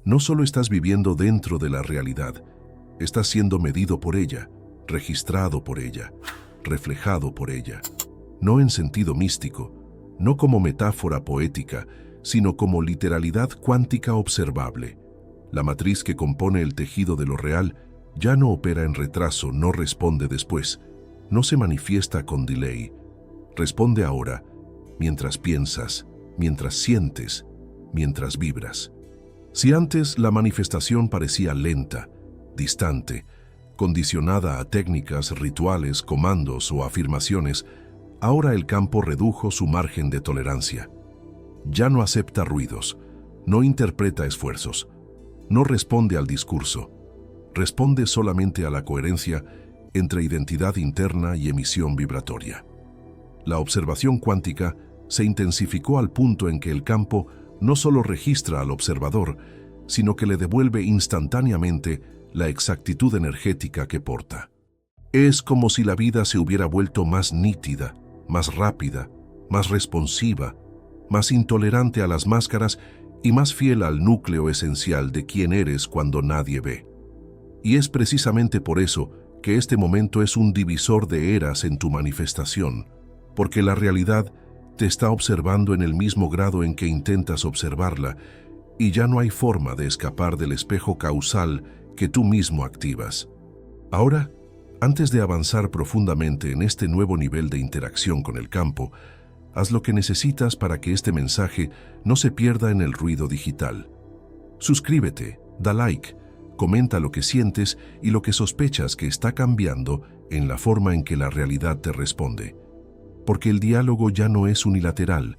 No solo estás viviendo dentro de la realidad, estás siendo medido por ella, registrado por ella, reflejado por ella. No en sentido místico, no como metáfora poética, sino como literalidad cuántica observable. La matriz que compone el tejido de lo real ya no opera en retraso, no responde después, no se manifiesta con delay. Responde ahora, mientras piensas, mientras sientes, mientras vibras. Si antes la manifestación parecía lenta, distante, condicionada a técnicas, rituales, comandos o afirmaciones, ahora el campo redujo su margen de tolerancia. Ya no acepta ruidos, no interpreta esfuerzos, no responde al discurso, responde solamente a la coherencia entre identidad interna y emisión vibratoria. La observación cuántica se intensificó al punto en que el campo no solo registra al observador, sino que le devuelve instantáneamente la exactitud energética que porta. Es como si la vida se hubiera vuelto más nítida, más rápida, más responsiva, más intolerante a las máscaras y más fiel al núcleo esencial de quién eres cuando nadie ve. Y es precisamente por eso que este momento es un divisor de eras en tu manifestación, porque la realidad te está observando en el mismo grado en que intentas observarla, y ya no hay forma de escapar del espejo causal que tú mismo activas. Ahora, antes de avanzar profundamente en este nuevo nivel de interacción con el campo, haz lo que necesitas para que este mensaje no se pierda en el ruido digital. Suscríbete, da like, comenta lo que sientes y lo que sospechas que está cambiando en la forma en que la realidad te responde. Porque el diálogo ya no es unilateral,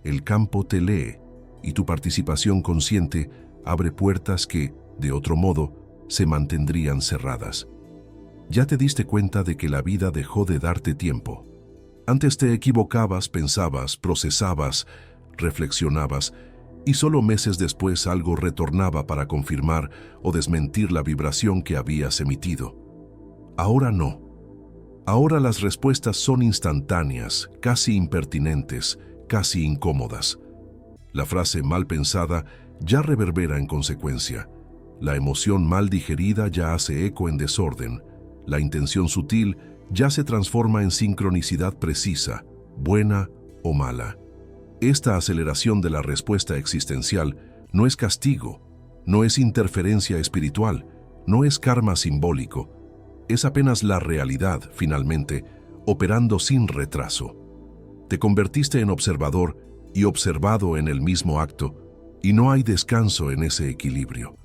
el campo te lee y tu participación consciente abre puertas que, de otro modo, se mantendrían cerradas. Ya te diste cuenta de que la vida dejó de darte tiempo. Antes te equivocabas, pensabas, procesabas, reflexionabas, y solo meses después algo retornaba para confirmar o desmentir la vibración que habías emitido. Ahora no. Ahora las respuestas son instantáneas, casi impertinentes, casi incómodas. La frase mal pensada ya reverbera en consecuencia. La emoción mal digerida ya hace eco en desorden. La intención sutil ya se transforma en sincronicidad precisa, buena o mala. Esta aceleración de la respuesta existencial no es castigo, no es interferencia espiritual, no es karma simbólico. Es apenas la realidad, finalmente, operando sin retraso. Te convertiste en observador y observado en el mismo acto, y no hay descanso en ese equilibrio.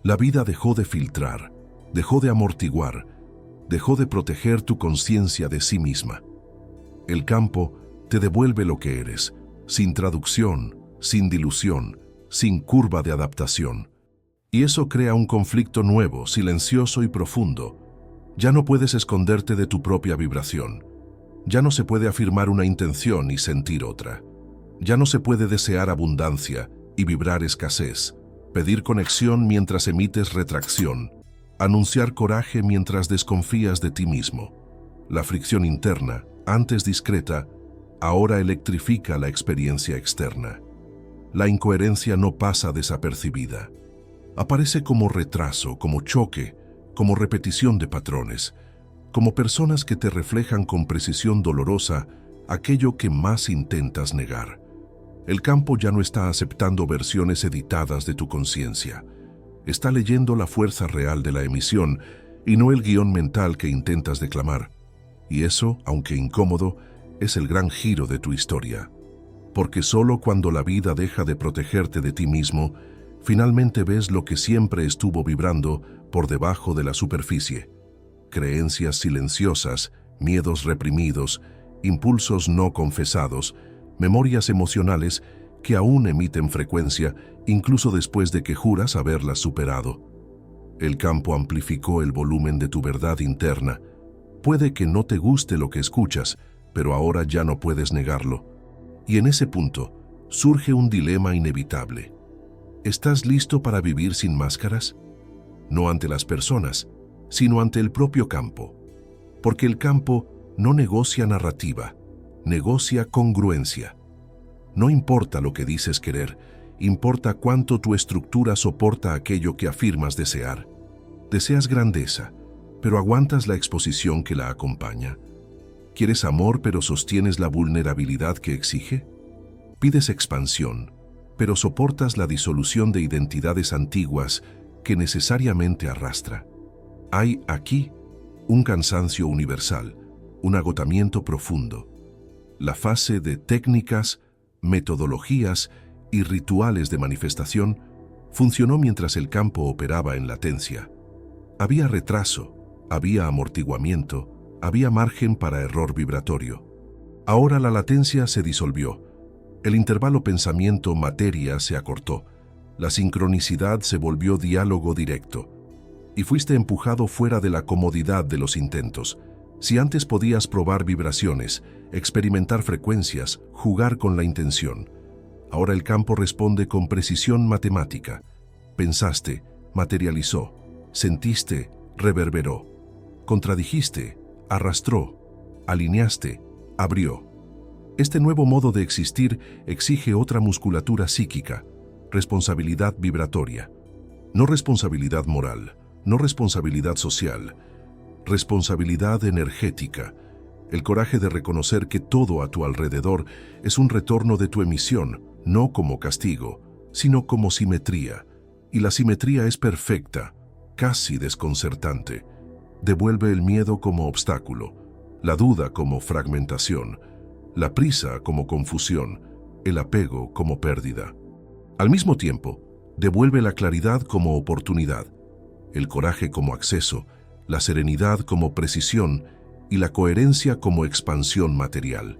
La vida dejó de filtrar, dejó de amortiguar, dejó de proteger tu conciencia de sí misma. El campo te devuelve lo que eres, sin traducción, sin dilución, sin curva de adaptación. Y eso crea un conflicto nuevo, silencioso y profundo. Ya no puedes esconderte de tu propia vibración. Ya no se puede afirmar una intención y sentir otra. Ya no se puede desear abundancia y vibrar escasez, pedir conexión mientras emites retracción, anunciar coraje mientras desconfías de ti mismo. La fricción interna, antes discreta, ahora electrifica la experiencia externa. La incoherencia no pasa desapercibida. Aparece como retraso, como choque, como repetición de patrones, como personas que te reflejan con precisión dolorosa aquello que más intentas negar. El campo ya no está aceptando versiones editadas de tu conciencia. Está leyendo la fuerza real de la emisión y no el guión mental que intentas declamar. Y eso, aunque incómodo, es el gran giro de tu historia. Porque solo cuando la vida deja de protegerte de ti mismo, finalmente ves lo que siempre estuvo vibrando por debajo de la superficie. Creencias silenciosas, miedos reprimidos, impulsos no confesados, memorias emocionales que aún emiten frecuencia incluso después de que juras haberlas superado. El campo amplificó el volumen de tu verdad interna. Puede que no te guste lo que escuchas, pero ahora ya no puedes negarlo. Y en ese punto surge un dilema inevitable. ¿Estás listo para vivir sin máscaras? No ante las personas, sino ante el propio campo. Porque el campo no negocia narrativa, negocia congruencia. No importa lo que dices querer, importa cuánto tu estructura soporta aquello que afirmas desear. Deseas grandeza, pero aguantas la exposición que la acompaña. ¿Quieres amor pero sostienes la vulnerabilidad que exige? Pides expansión, pero soportas la disolución de identidades antiguas que necesariamente arrastra. Hay aquí un cansancio universal, un agotamiento profundo. La fase de técnicas, metodologías y rituales de manifestación funcionó mientras el campo operaba en latencia. Había retraso, había amortiguamiento, había margen para error vibratorio. Ahora la latencia se disolvió. El intervalo pensamiento-materia se acortó. La sincronicidad se volvió diálogo directo. Y fuiste empujado fuera de la comodidad de los intentos. Si antes podías probar vibraciones, experimentar frecuencias, jugar con la intención, ahora el campo responde con precisión matemática. Pensaste, materializó. Sentiste, reverberó. Contradijiste, arrastró. Alineaste, abrió. Este nuevo modo de existir exige otra musculatura psíquica, responsabilidad vibratoria. No responsabilidad moral, no responsabilidad social, responsabilidad energética. El coraje de reconocer que todo a tu alrededor es un retorno de tu emisión, no como castigo, sino como simetría. Y la simetría es perfecta, casi desconcertante. Devuelve el miedo como obstáculo, la duda como fragmentación, la prisa como confusión, el apego como pérdida. Al mismo tiempo, devuelve la claridad como oportunidad, el coraje como acceso, la serenidad como precisión y la coherencia como expansión material.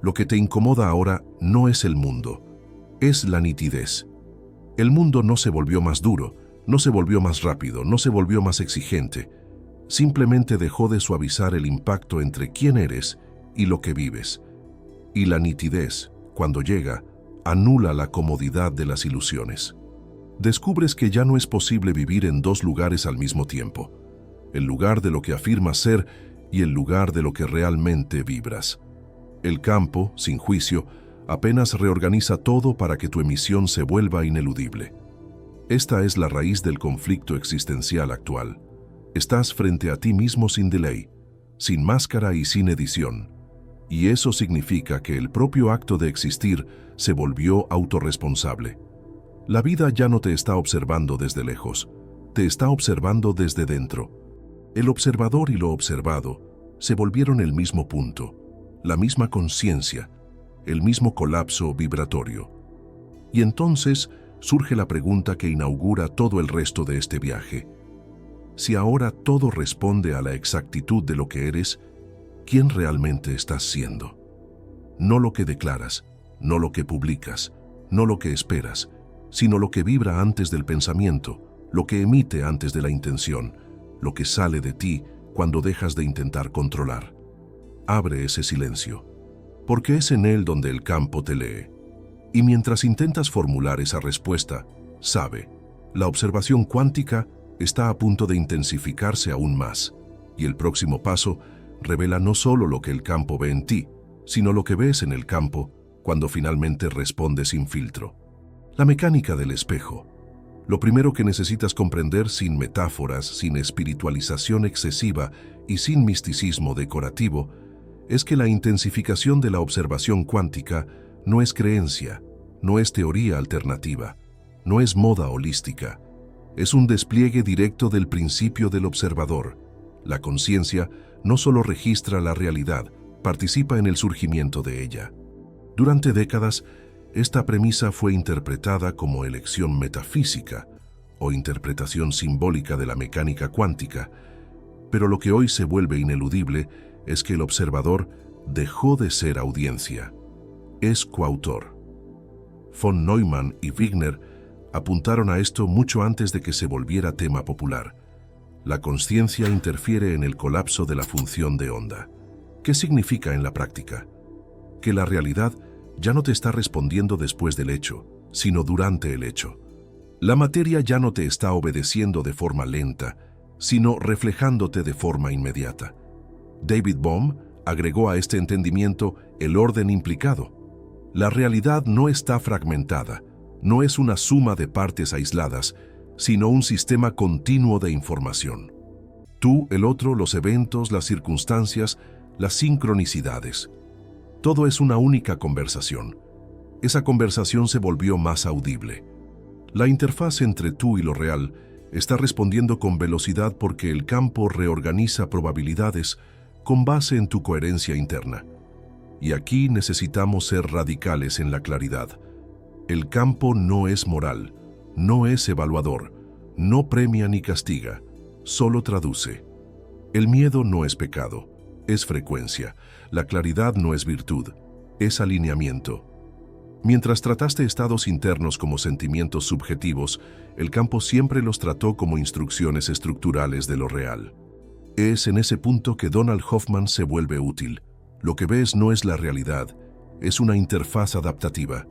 Lo que te incomoda ahora no es el mundo, es la nitidez. El mundo no se volvió más duro, no se volvió más rápido, no se volvió más exigente. Simplemente dejó de suavizar el impacto entre quién eres y lo que vives. Y la nitidez, cuando llega, anula la comodidad de las ilusiones. Descubres que ya no es posible vivir en dos lugares al mismo tiempo. El lugar de lo que afirmas ser y el lugar de lo que realmente vibras. El campo, sin juicio, apenas reorganiza todo para que tu emisión se vuelva ineludible. Esta es la raíz del conflicto existencial actual. Estás frente a ti mismo sin delay, sin máscara y sin edición. Y eso significa que el propio acto de existir se volvió autorresponsable. La vida ya no te está observando desde lejos, te está observando desde dentro. El observador y lo observado se volvieron el mismo punto, la misma conciencia, el mismo colapso vibratorio. Y entonces surge la pregunta que inaugura todo el resto de este viaje. Si ahora todo responde a la exactitud de lo que eres, ¿quién realmente estás siendo? No lo que declaras, no lo que publicas, no lo que esperas, sino lo que vibra antes del pensamiento, lo que emite antes de la intención, lo que sale de ti cuando dejas de intentar controlar. Abre ese silencio, porque es en él donde el campo te lee. Y mientras intentas formular esa respuesta, sabe, la observación cuántica está a punto de intensificarse aún más, y el próximo paso revela no solo lo que el campo ve en ti, sino lo que ves en el campo cuando finalmente respondes sin filtro. La mecánica del espejo. Lo primero que necesitas comprender sin metáforas, sin espiritualización excesiva y sin misticismo decorativo, es que la intensificación de la observación cuántica no es creencia, no es teoría alternativa, no es moda holística. Es un despliegue directo del principio del observador. La conciencia no solo registra la realidad, participa en el surgimiento de ella. Durante décadas, esta premisa fue interpretada como elección metafísica o interpretación simbólica de la mecánica cuántica, pero lo que hoy se vuelve ineludible es que el observador dejó de ser audiencia. Es coautor. Von Neumann y Wigner apuntaron a esto mucho antes de que se volviera tema popular. La consciencia interfiere en el colapso de la función de onda. ¿Qué significa en la práctica? Que la realidad ya no te está respondiendo después del hecho, sino durante el hecho. La materia ya no te está obedeciendo de forma lenta, sino reflejándote de forma inmediata. David Bohm agregó a este entendimiento el orden implicado. La realidad no está fragmentada, no es una suma de partes aisladas, sino un sistema continuo de información. Tú, el otro, los eventos, las circunstancias, las sincronicidades. Todo es una única conversación. Esa conversación se volvió más audible. La interfaz entre tú y lo real está respondiendo con velocidad porque el campo reorganiza probabilidades con base en tu coherencia interna. Y aquí necesitamos ser radicales en la claridad. El campo no es moral, no es evaluador, no premia ni castiga, solo traduce. El miedo no es pecado, es frecuencia. La claridad no es virtud, es alineamiento. Mientras trataste estados internos como sentimientos subjetivos, el campo siempre los trató como instrucciones estructurales de lo real. Es en ese punto que Donald Hoffman se vuelve útil. Lo que ves no es la realidad, es una interfaz adaptativa.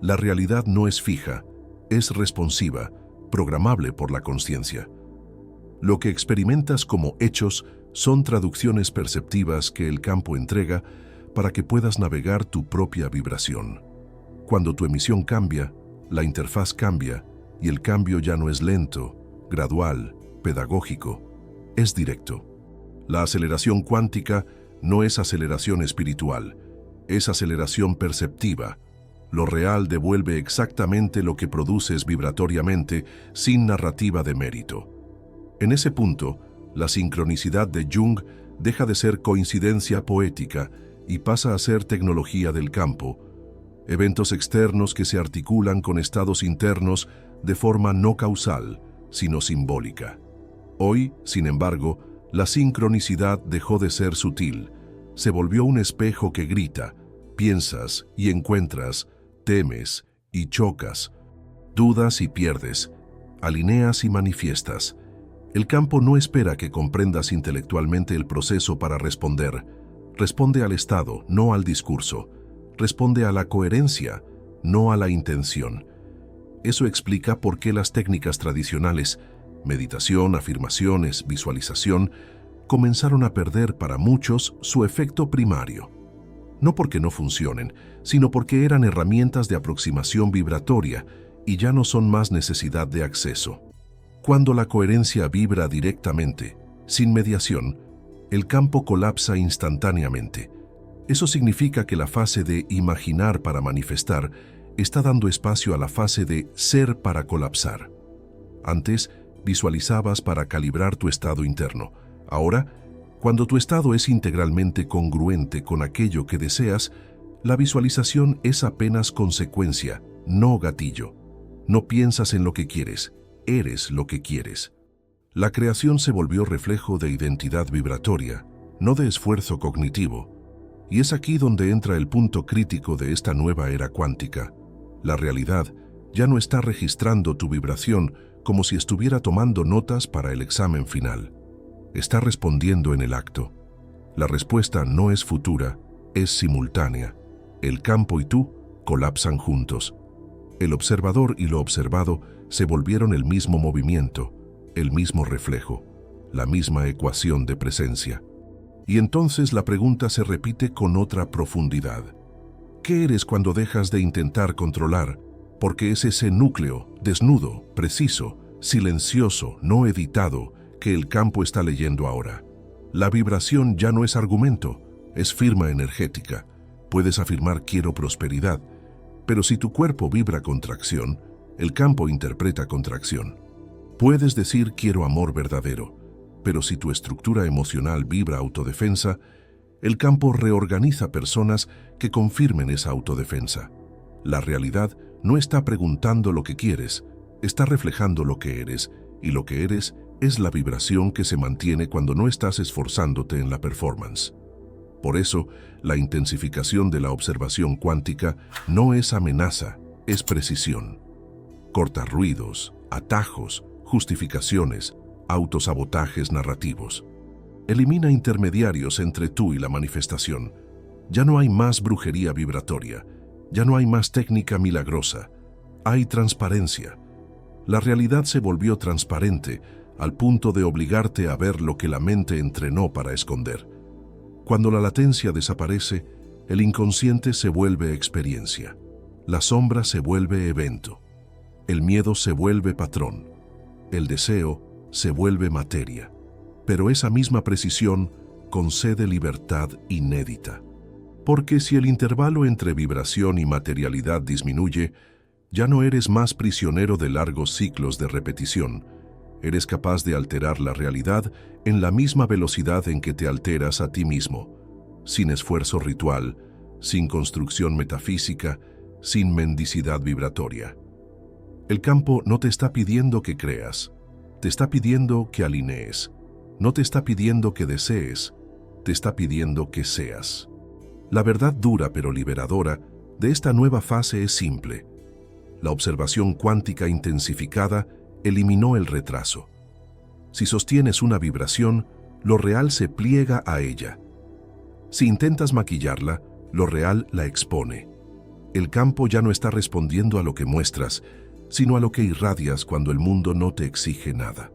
La realidad no es fija, es responsiva, programable por la conciencia. Lo que experimentas como hechos son traducciones perceptivas que el campo entrega para que puedas navegar tu propia vibración. Cuando tu emisión cambia, la interfaz cambia y el cambio ya no es lento, gradual, pedagógico, es directo. La aceleración cuántica no es aceleración espiritual, es aceleración perceptiva. Lo real devuelve exactamente lo que produces vibratoriamente sin narrativa de mérito. En ese punto, la sincronicidad de Jung deja de ser coincidencia poética y pasa a ser tecnología del campo, eventos externos que se articulan con estados internos de forma no causal, sino simbólica. Hoy, sin embargo, la sincronicidad dejó de ser sutil, se volvió un espejo que grita, piensas y encuentras, temes y chocas, dudas y pierdes, alineas y manifiestas. El campo no espera que comprendas intelectualmente el proceso para responder. Responde al estado, no al discurso. Responde a la coherencia, no a la intención. Eso explica por qué las técnicas tradicionales, meditación, afirmaciones, visualización, comenzaron a perder para muchos su efecto primario. No porque no funcionen, sino porque eran herramientas de aproximación vibratoria y ya no son más necesidad de acceso. Cuando la coherencia vibra directamente, sin mediación, el campo colapsa instantáneamente. Eso significa que la fase de imaginar para manifestar está dando espacio a la fase de ser para colapsar. Antes, visualizabas para calibrar tu estado interno. Ahora, cuando tu estado es integralmente congruente con aquello que deseas, la visualización es apenas consecuencia, no gatillo. No piensas en lo que quieres, eres lo que quieres. La creación se volvió reflejo de identidad vibratoria, no de esfuerzo cognitivo. Y es aquí donde entra el punto crítico de esta nueva era cuántica. La realidad ya no está registrando tu vibración como si estuviera tomando notas para el examen final. Está respondiendo en el acto. La respuesta no es futura, es simultánea. El campo y tú colapsan juntos. El observador y lo observado se volvieron el mismo movimiento, el mismo reflejo, la misma ecuación de presencia. Y entonces la pregunta se repite con otra profundidad. ¿Qué eres cuando dejas de intentar controlar? Porque es ese núcleo, desnudo, preciso, silencioso, no editado, que el campo está leyendo ahora. La vibración ya no es argumento, es firma energética. Puedes afirmar quiero prosperidad, pero si tu cuerpo vibra contracción, el campo interpreta contracción. Puedes decir quiero amor verdadero, pero si tu estructura emocional vibra autodefensa, el campo reorganiza personas que confirmen esa autodefensa. La realidad no está preguntando lo que quieres, está reflejando lo que eres, y lo que eres es la vibración que se mantiene cuando no estás esforzándote en la performance. Por eso, la intensificación de la observación cuántica no es amenaza, es precisión. Corta ruidos, atajos, justificaciones, autosabotajes narrativos. Elimina intermediarios entre tú y la manifestación. Ya no hay más brujería vibratoria, ya no hay más técnica milagrosa, hay transparencia. La realidad se volvió transparente al punto de obligarte a ver lo que la mente entrenó para esconder. Cuando la latencia desaparece, el inconsciente se vuelve experiencia. La sombra se vuelve evento. El miedo se vuelve patrón. El deseo se vuelve materia. Pero esa misma precisión concede libertad inédita. Porque si el intervalo entre vibración y materialidad disminuye, ya no eres más prisionero de largos ciclos de repetición. Eres capaz de alterar la realidad en la misma velocidad en que te alteras a ti mismo, sin esfuerzo ritual, sin construcción metafísica, sin mendicidad vibratoria. El campo no te está pidiendo que creas, te está pidiendo que alinees, no te está pidiendo que desees, te está pidiendo que seas. La verdad dura pero liberadora de esta nueva fase es simple. La observación cuántica intensificada eliminó el retraso. Si sostienes una vibración, lo real se pliega a ella. Si intentas maquillarla, lo real la expone. El campo ya no está respondiendo a lo que muestras, sino a lo que irradias cuando el mundo no te exige nada.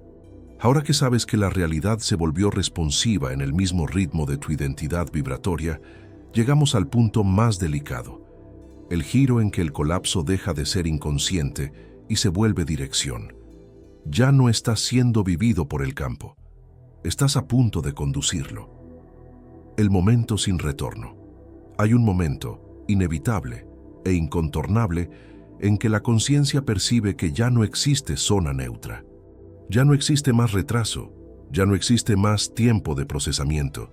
Ahora que sabes que la realidad se volvió responsiva en el mismo ritmo de tu identidad vibratoria, llegamos al punto más delicado, el giro en que el colapso deja de ser inconsciente y se vuelve dirección. Ya no estás siendo vivido por el campo, estás a punto de conducirlo. El momento sin retorno. Hay un momento inevitable e incontornable en que la conciencia percibe que ya no existe zona neutra. Ya no existe más retraso, ya no existe más tiempo de procesamiento.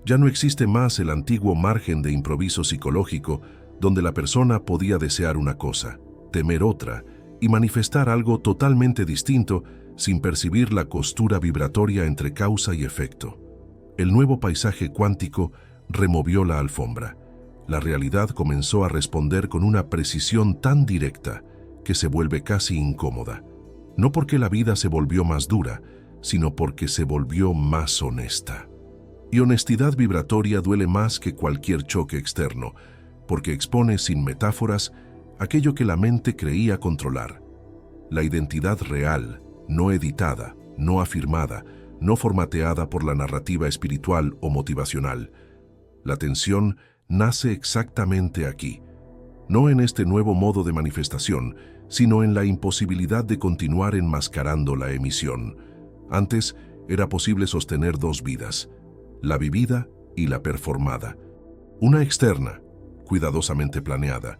Ya no existe más el antiguo margen de improviso psicológico donde la persona podía desear una cosa, temer otra y manifestar algo totalmente distinto sin percibir la costura vibratoria entre causa y efecto. El nuevo paisaje cuántico removió la alfombra. La realidad comenzó a responder con una precisión tan directa que se vuelve casi incómoda. No porque la vida se volvió más dura, sino porque se volvió más honesta. Y honestidad vibratoria duele más que cualquier choque externo, porque expone sin metáforas aquello que la mente creía controlar. La identidad real, no editada, no afirmada, no formateada por la narrativa espiritual o motivacional. La tensión nace exactamente aquí, no en este nuevo modo de manifestación, sino en la imposibilidad de continuar enmascarando la emisión. Antes era posible sostener dos vidas, la vivida y la performada. Una externa, cuidadosamente planeada,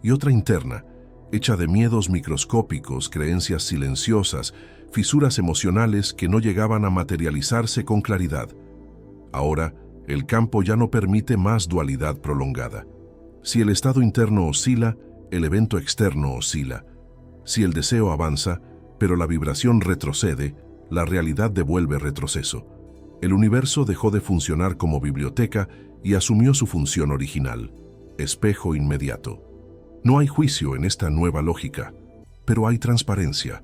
y otra interna, hecha de miedos microscópicos, creencias silenciosas, fisuras emocionales que no llegaban a materializarse con claridad. Ahora, el campo ya no permite más dualidad prolongada. Si el estado interno oscila, el evento externo oscila. Si el deseo avanza, pero la vibración retrocede, la realidad devuelve retroceso. El universo dejó de funcionar como biblioteca y asumió su función original, espejo inmediato. No hay juicio en esta nueva lógica, pero hay transparencia,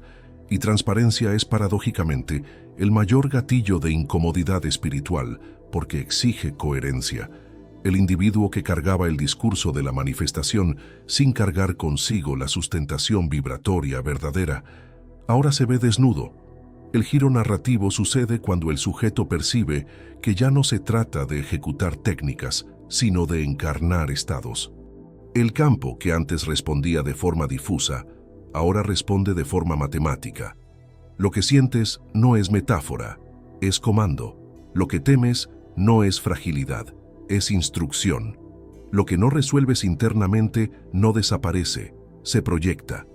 y transparencia es paradójicamente el mayor gatillo de incomodidad espiritual porque exige coherencia. El individuo que cargaba el discurso de la manifestación sin cargar consigo la sustentación vibratoria verdadera, ahora se ve desnudo. El giro narrativo sucede cuando el sujeto percibe que ya no se trata de ejecutar técnicas, sino de encarnar estados. El campo, que antes respondía de forma difusa, ahora responde de forma matemática. Lo que sientes no es metáfora, es comando. Lo que temes no es fragilidad, es instrucción. Lo que no resuelves internamente no desaparece, se proyecta.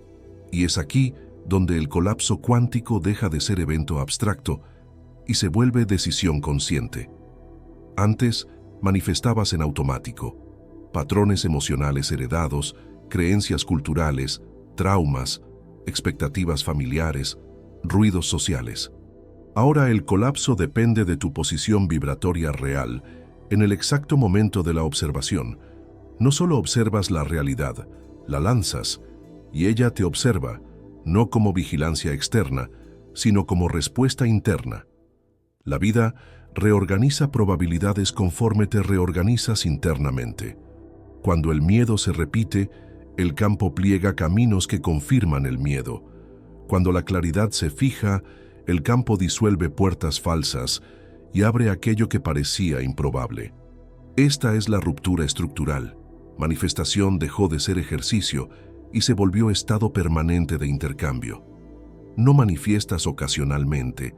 Y es aquí donde el colapso cuántico deja de ser evento abstracto y se vuelve decisión consciente. Antes, manifestabas en automático, patrones emocionales heredados, creencias culturales, traumas, expectativas familiares, ruidos sociales. Ahora el colapso depende de tu posición vibratoria real, en el exacto momento de la observación. No solo observas la realidad, la lanzas, y ella te observa, no como vigilancia externa, sino como respuesta interna. La vida reorganiza probabilidades conforme te reorganizas internamente. Cuando el miedo se repite, el campo pliega caminos que confirman el miedo. Cuando la claridad se fija, el campo disuelve puertas falsas y abre aquello que parecía improbable. Esta es la ruptura estructural. Manifestación dejó de ser ejercicio y se volvió estado permanente de intercambio. No manifiestas ocasionalmente,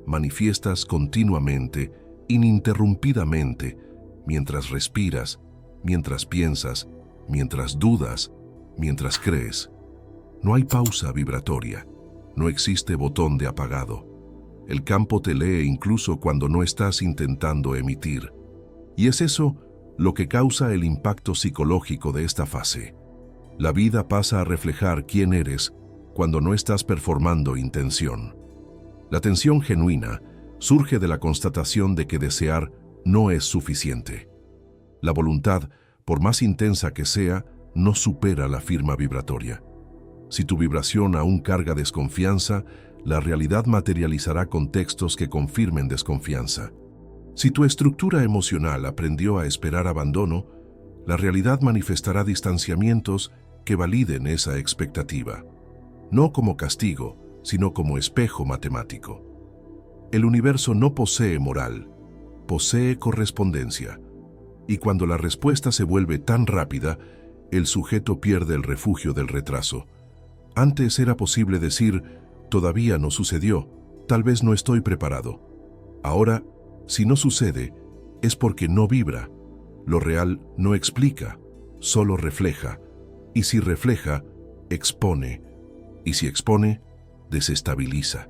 manifiestas continuamente, ininterrumpidamente, mientras respiras, mientras piensas, mientras dudas, mientras crees. No hay pausa vibratoria, no existe botón de apagado. El campo te lee incluso cuando no estás intentando emitir. Y es eso lo que causa el impacto psicológico de esta fase. La vida pasa a reflejar quién eres cuando no estás performando intención. La tensión genuina surge de la constatación de que desear no es suficiente. La voluntad, por más intensa que sea, no supera la firma vibratoria. Si tu vibración aún carga desconfianza, la realidad materializará contextos que confirmen desconfianza. Si tu estructura emocional aprendió a esperar abandono, la realidad manifestará distanciamientos que validen esa expectativa. No como castigo, sino como espejo matemático. El universo no posee moral, posee correspondencia. Y cuando la respuesta se vuelve tan rápida, el sujeto pierde el refugio del retraso. Antes era posible decir, todavía no sucedió, tal vez no estoy preparado. Ahora, si no sucede, es porque no vibra. Lo real no explica, solo refleja. Y si refleja, expone. Y si expone, desestabiliza.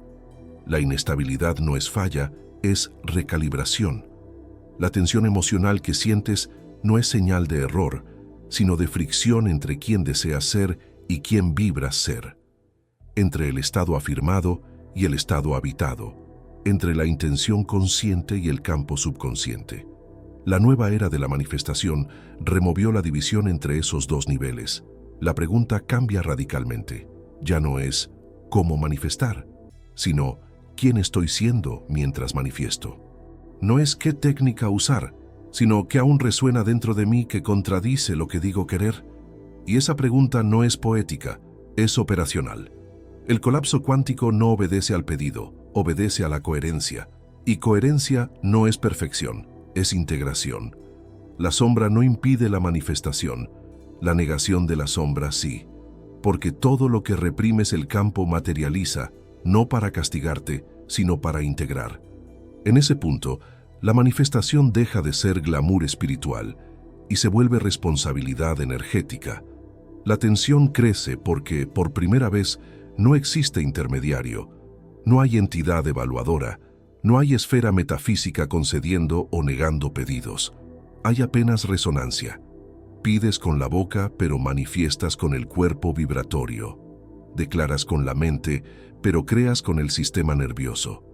La inestabilidad no es falla, es recalibración. La tensión emocional que sientes no es señal de error, sino de fricción entre quién deseas ser y quién vibras ser. Entre el estado afirmado y el estado habitado, entre la intención consciente y el campo subconsciente. La nueva era de la manifestación removió la división entre esos dos niveles. La pregunta cambia radicalmente. Ya no es ¿cómo manifestar?, sino ¿quién estoy siendo mientras manifiesto? No es qué técnica usar, sino que aún resuena dentro de mí que contradice lo que digo querer. Y esa pregunta no es poética, es operacional. El colapso cuántico no obedece al pedido, obedece a la coherencia. Y coherencia no es perfección, es integración. La sombra no impide la manifestación, la negación de la sombra sí. Porque todo lo que reprimes el campo materializa, no para castigarte, sino para integrar. En ese punto, la manifestación deja de ser glamour espiritual y se vuelve responsabilidad energética. La tensión crece porque, por primera vez, no existe intermediario, no hay entidad evaluadora, no hay esfera metafísica concediendo o negando pedidos. Hay apenas resonancia. Pides con la boca, pero manifiestas con el cuerpo vibratorio. Declaras con la mente, pero creas con el sistema nervioso.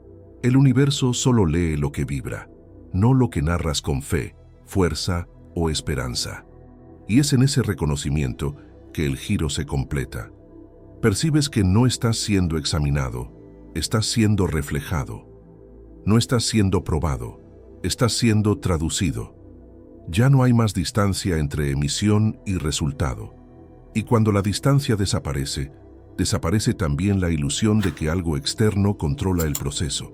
El universo solo lee lo que vibra, no lo que narras con fe, fuerza o esperanza. Y es en ese reconocimiento que el giro se completa. Percibes que no estás siendo examinado, estás siendo reflejado. No estás siendo probado, estás siendo traducido. Ya no hay más distancia entre emisión y resultado. Y cuando la distancia desaparece, desaparece también la ilusión de que algo externo controla el proceso.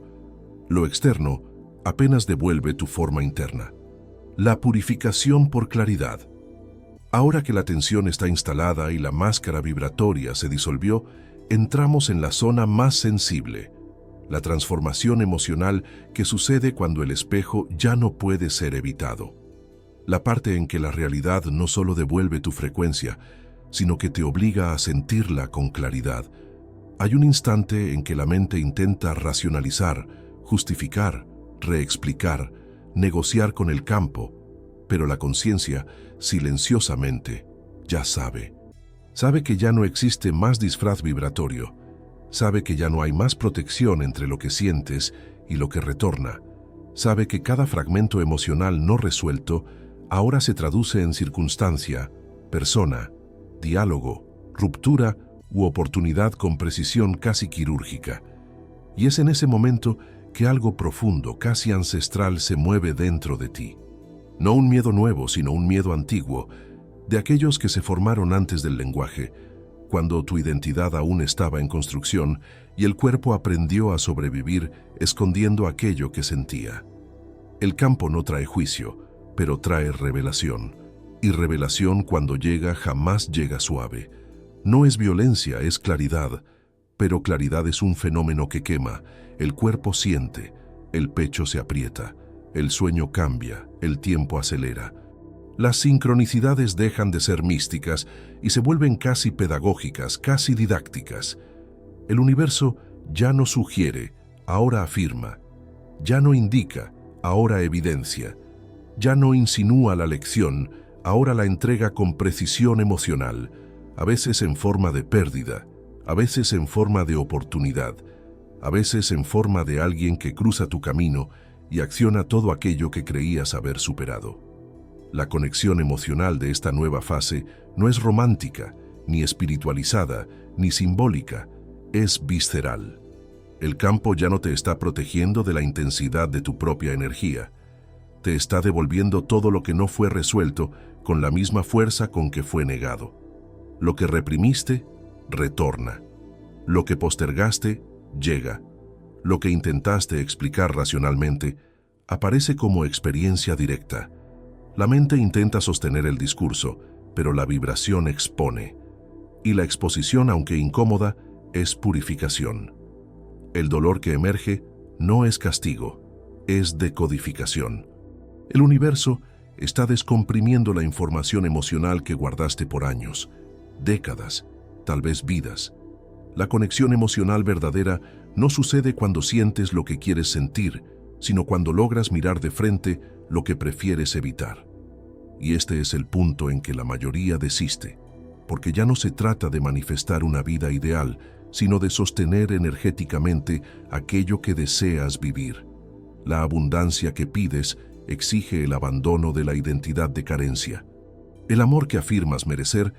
Lo externo apenas devuelve tu forma interna. La purificación por claridad. Ahora que la tensión está instalada y la máscara vibratoria se disolvió, entramos en la zona más sensible, la transformación emocional que sucede cuando el espejo ya no puede ser evitado. La parte en que la realidad no solo devuelve tu frecuencia, sino que te obliga a sentirla con claridad. Hay un instante en que la mente intenta racionalizar, justificar, reexplicar, negociar con el campo, pero la conciencia, silenciosamente, ya sabe. Sabe que ya no existe más disfraz vibratorio. Sabe que ya no hay más protección entre lo que sientes y lo que retorna. Sabe que cada fragmento emocional no resuelto ahora se traduce en circunstancia, persona, diálogo, ruptura u oportunidad con precisión casi quirúrgica. Y es en ese momento que algo profundo, casi ancestral, se mueve dentro de ti. No un miedo nuevo, sino un miedo antiguo, de aquellos que se formaron antes del lenguaje, cuando tu identidad aún estaba en construcción y el cuerpo aprendió a sobrevivir escondiendo aquello que sentía. El campo no trae juicio, pero trae revelación. Y revelación, cuando llega, jamás llega suave. No es violencia, es claridad. Pero claridad es un fenómeno que quema. El cuerpo siente, el pecho se aprieta, el sueño cambia, el tiempo acelera. Las sincronicidades dejan de ser místicas y se vuelven casi pedagógicas, casi didácticas. El universo ya no sugiere, ahora afirma. Ya no indica, ahora evidencia. Ya no insinúa la lección, ahora la entrega con precisión emocional, a veces en forma de pérdida, a veces en forma de oportunidad, a veces en forma de alguien que cruza tu camino y acciona todo aquello que creías haber superado. La conexión emocional de esta nueva fase no es romántica, ni espiritualizada, ni simbólica, es visceral. El campo ya no te está protegiendo de la intensidad de tu propia energía. Te está devolviendo todo lo que no fue resuelto con la misma fuerza con que fue negado. Lo que reprimiste, retorna. Lo que postergaste, llega. Lo que intentaste explicar racionalmente, aparece como experiencia directa. La mente intenta sostener el discurso, pero la vibración expone. Y la exposición, aunque incómoda, es purificación. El dolor que emerge no es castigo, es decodificación. El universo está descomprimiendo la información emocional que guardaste por años, décadas, tal vez vidas. La conexión emocional verdadera no sucede cuando sientes lo que quieres sentir, sino cuando logras mirar de frente lo que prefieres evitar. Y este es el punto en que la mayoría desiste, porque ya no se trata de manifestar una vida ideal, sino de sostener energéticamente aquello que deseas vivir. La abundancia que pides exige el abandono de la identidad de carencia. El amor que afirmas merecer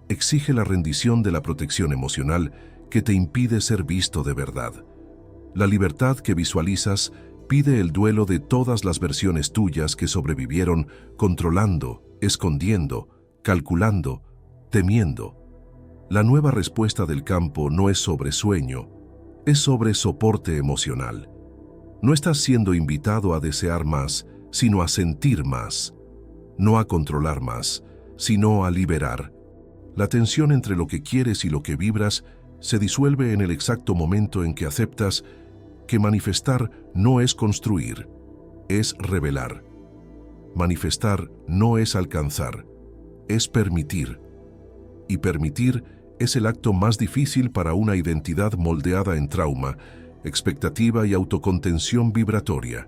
exige la rendición de la protección emocional que te impide ser visto de verdad. La libertad que visualizas pide el duelo de todas las versiones tuyas que sobrevivieron controlando, escondiendo, calculando, temiendo. La nueva respuesta del campo no es sobre sueño, es sobre soporte emocional. No estás siendo invitado a desear más, sino a sentir más. No a controlar más, sino a liberar. La tensión entre lo que quieres y lo que vibras se disuelve en el exacto momento en que aceptas que manifestar no es construir, es revelar. Manifestar no es alcanzar, es permitir. Y permitir es el acto más difícil para una identidad moldeada en trauma, expectativa y autocontención vibratoria.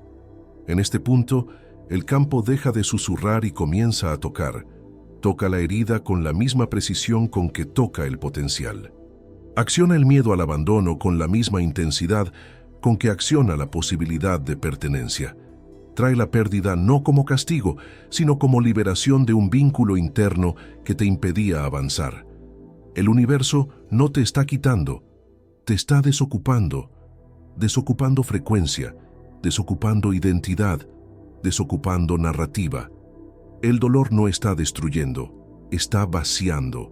En este punto, el campo deja de susurrar y comienza a tocar. Toca la herida con la misma precisión con que toca el potencial. Acciona el miedo al abandono con la misma intensidad con que acciona la posibilidad de pertenencia. Trae la pérdida no como castigo, sino como liberación de un vínculo interno que te impedía avanzar. El universo no te está quitando, te está desocupando. Desocupando frecuencia, desocupando identidad, desocupando narrativa. El dolor no está destruyendo, está vaciando.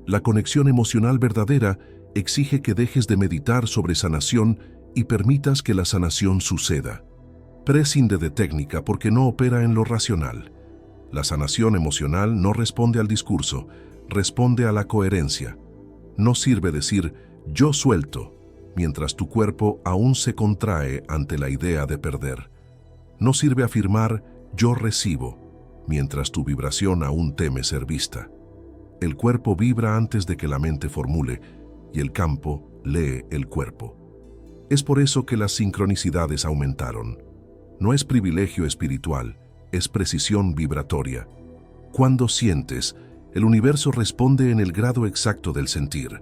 La conexión emocional verdadera exige que dejes de meditar sobre sanación y permitas que la sanación suceda. Prescinde de técnica porque no opera en lo racional. La sanación emocional no responde al discurso, responde a la coherencia. No sirve decir «yo suelto», mientras tu cuerpo aún se contrae ante la idea de perder. No sirve afirmar «yo recibo», mientras tu vibración aún teme ser vista. El cuerpo vibra antes de que la mente formule, y el campo lee el cuerpo. Es por eso que las sincronicidades aumentaron. No es privilegio espiritual, es precisión vibratoria. Cuando sientes, el universo responde en el grado exacto del sentir.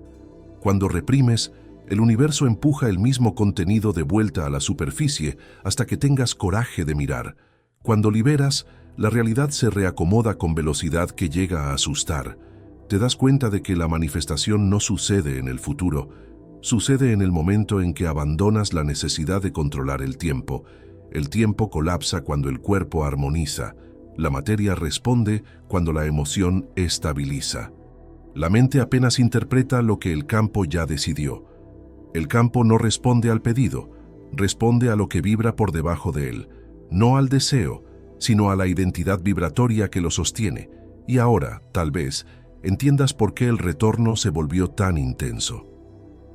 Cuando reprimes, el universo empuja el mismo contenido de vuelta a la superficie hasta que tengas coraje de mirar. Cuando liberas, la realidad se reacomoda con velocidad que llega a asustar. Te das cuenta de que la manifestación no sucede en el futuro, sucede en el momento en que abandonas la necesidad de controlar el tiempo. El tiempo colapsa cuando el cuerpo armoniza. La materia responde cuando la emoción estabiliza. La mente apenas interpreta lo que el campo ya decidió. El campo no responde al pedido, responde a lo que vibra por debajo de él, no al deseo, sino a la identidad vibratoria que lo sostiene, Y ahora, tal vez, entiendas por qué el retorno se volvió tan intenso.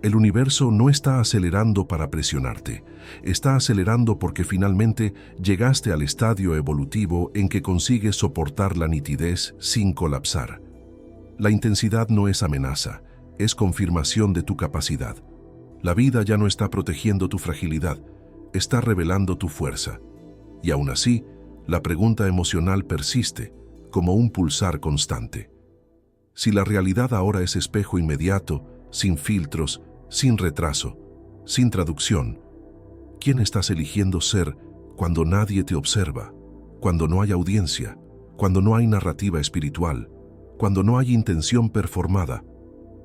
El universo no está acelerando para presionarte, está acelerando porque finalmente llegaste al estadio evolutivo en que consigues soportar la nitidez sin colapsar. La intensidad no es amenaza, es confirmación de tu capacidad. La vida ya no está protegiendo tu fragilidad, está revelando tu fuerza. Y aún así, la pregunta emocional persiste, como un pulsar constante. Si la realidad ahora es espejo inmediato, sin filtros, sin retraso, sin traducción, ¿quién estás eligiendo ser cuando nadie te observa, cuando no hay audiencia, cuando no hay narrativa espiritual, cuando no hay intención performada?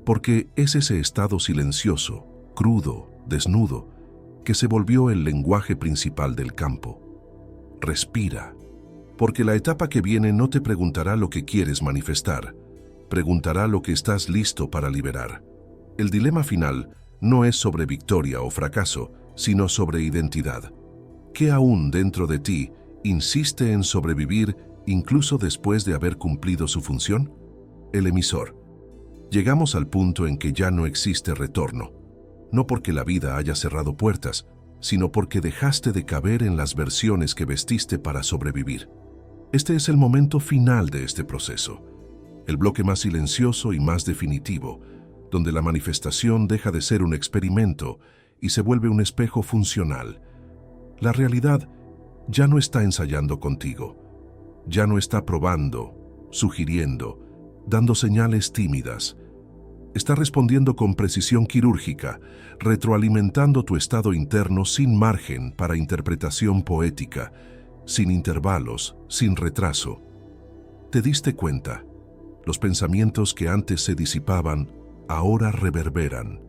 Porque es ese estado silencioso, crudo, desnudo, que se volvió el lenguaje principal del campo. Respira, porque la etapa que viene no te preguntará lo que quieres manifestar, preguntará lo que estás listo para liberar. El dilema final no es sobre victoria o fracaso, sino sobre identidad. ¿Qué aún dentro de ti insiste en sobrevivir incluso después de haber cumplido su función? El emisor. Llegamos al punto en que ya no existe retorno, no porque la vida haya cerrado puertas, sino porque dejaste de caber en las versiones que vestiste para sobrevivir. Este es el momento final de este proceso, el bloque más silencioso y más definitivo, donde la manifestación deja de ser un experimento y se vuelve un espejo funcional. La realidad ya no está ensayando contigo, ya no está probando, sugiriendo, dando señales tímidas. Está respondiendo con precisión quirúrgica, retroalimentando tu estado interno sin margen para interpretación poética, sin intervalos, sin retraso. ¿Te diste cuenta? Los pensamientos que antes se disipaban, ahora reverberan.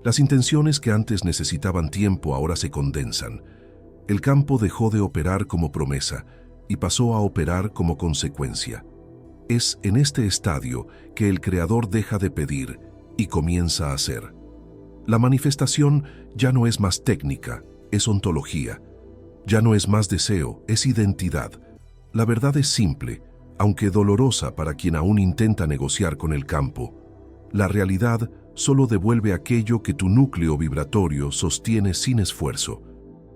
Las intenciones que antes necesitaban tiempo ahora se condensan. El campo dejó de operar como promesa y pasó a operar como consecuencia. Es en este estadio que el creador deja de pedir y comienza a hacer. La manifestación ya no es más técnica, es ontología. Ya no es más deseo, es identidad. La verdad es simple, aunque dolorosa para quien aún intenta negociar con el campo. La realidad solo devuelve aquello que tu núcleo vibratorio sostiene sin esfuerzo.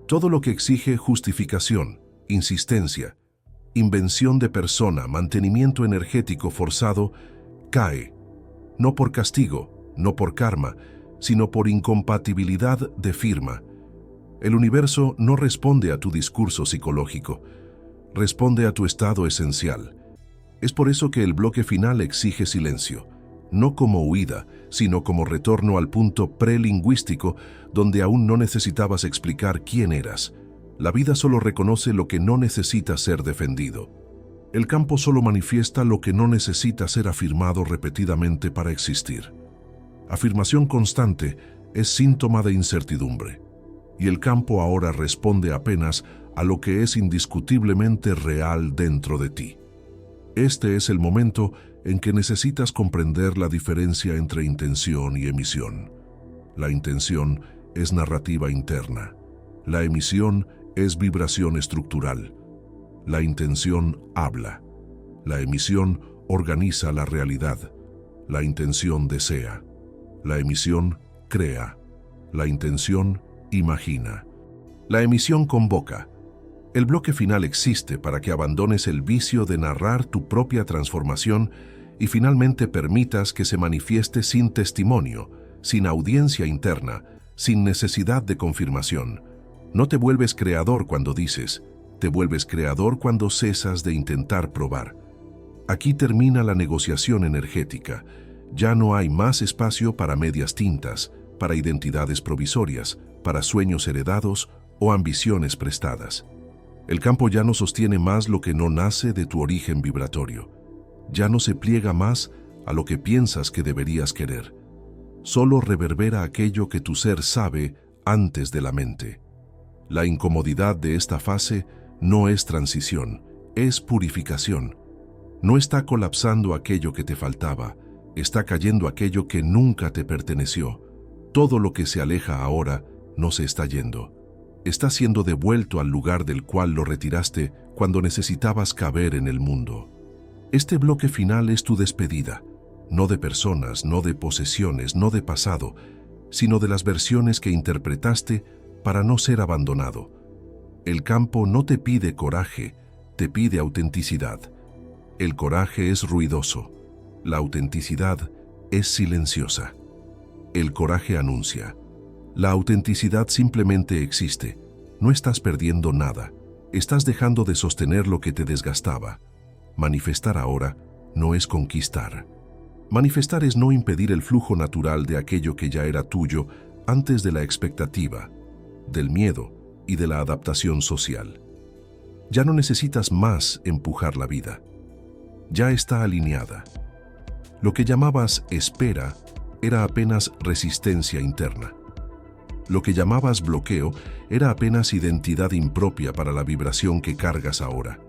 Todo lo que exige justificación, insistencia, invención de persona, mantenimiento energético forzado, cae. No por castigo, no por karma, sino por incompatibilidad de firma. El universo no responde a tu discurso psicológico, responde a tu estado esencial. Es por eso que el bloque final exige silencio, no como huida, sino como retorno al punto prelingüístico donde aún no necesitabas explicar quién eras. La vida solo reconoce lo que no necesita ser defendido. El campo solo manifiesta lo que no necesita ser afirmado repetidamente para existir. Afirmación constante es síntoma de incertidumbre, y el campo ahora responde apenas a lo que es indiscutiblemente real dentro de ti. Este es el momento en que necesitas comprender la diferencia entre intención y emisión. La intención es narrativa interna. La emisión es vibración estructural. La intención habla. La emisión organiza la realidad. La intención desea. La emisión crea. La intención imagina. La emisión convoca. El bloque final existe para que abandones el vicio de narrar tu propia transformación y finalmente permitas que se manifieste sin testimonio, sin audiencia interna, sin necesidad de confirmación. No te vuelves creador cuando dices, te vuelves creador cuando cesas de intentar probar. Aquí termina la negociación energética. Ya no hay más espacio para medias tintas, para identidades provisorias, para sueños heredados o ambiciones prestadas. El campo ya no sostiene más lo que no nace de tu origen vibratorio. Ya no se pliega más a lo que piensas que deberías querer. Solo reverbera aquello que tu ser sabe antes de la mente. La incomodidad de esta fase no es transición, es purificación. No está colapsando aquello que te faltaba, está cayendo aquello que nunca te perteneció. Todo lo que se aleja ahora no se está yendo. Está siendo devuelto al lugar del cual lo retiraste cuando necesitabas caber en el mundo. Este bloque final es tu despedida, no de personas, no de posesiones, no de pasado, sino de las versiones que interpretaste para no ser abandonado. El campo no te pide coraje, te pide autenticidad. El coraje es ruidoso, la autenticidad es silenciosa. El coraje anuncia. La autenticidad simplemente existe. No estás perdiendo nada. Estás dejando de sostener lo que te desgastaba. Manifestar ahora no es conquistar. Manifestar es no impedir el flujo natural de aquello que ya era tuyo antes de la expectativa, del miedo y de la adaptación social. Ya no necesitas más empujar la vida. Ya está alineada. Lo que llamabas espera era apenas resistencia interna. Lo que llamabas bloqueo era apenas identidad impropia para la vibración que cargas ahora.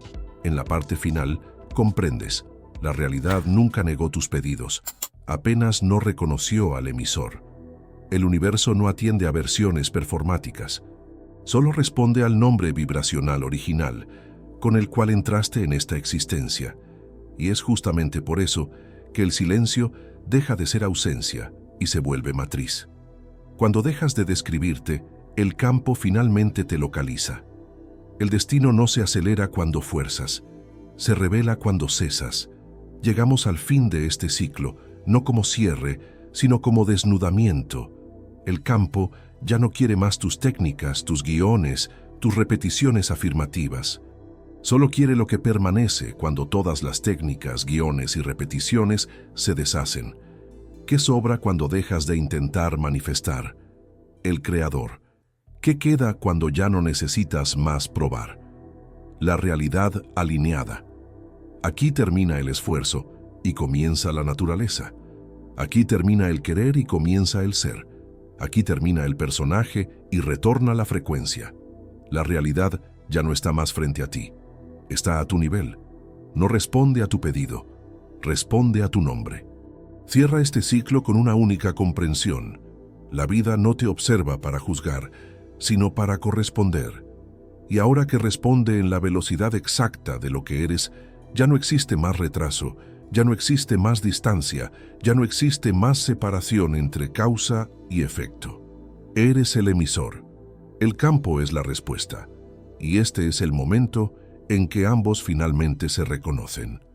En la parte final, comprendes. La realidad nunca negó tus pedidos, apenas no reconoció al emisor. El universo no atiende a versiones performáticas, solo responde al nombre vibracional original, con el cual entraste en esta existencia. Y es justamente por eso que el silencio deja de ser ausencia y se vuelve matriz. Cuando dejas de describirte, el campo finalmente te localiza. El destino no se acelera cuando fuerzas, se revela cuando cesas. Llegamos al fin de este ciclo, no como cierre, sino como desnudamiento. El campo ya no quiere más tus técnicas, tus guiones, tus repeticiones afirmativas. Solo quiere lo que permanece cuando todas las técnicas, guiones y repeticiones se deshacen. ¿Qué sobra cuando dejas de intentar manifestar? El creador. ¿Qué queda cuando ya no necesitas más probar? La realidad alineada. Aquí termina el esfuerzo y comienza la naturaleza. Aquí termina el querer y comienza el ser. Aquí termina el personaje y retorna la frecuencia. La realidad ya no está más frente a ti. Está a tu nivel. No responde a tu pedido. Responde a tu nombre. Cierra este ciclo con una única comprensión. La vida no te observa para juzgar, sino para corresponder. Y ahora que responde en la velocidad exacta de lo que eres, ya no existe más retraso, ya no existe más distancia, ya no existe más separación entre causa y efecto. Eres el emisor. El campo es la respuesta. Y este es el momento en que ambos finalmente se reconocen.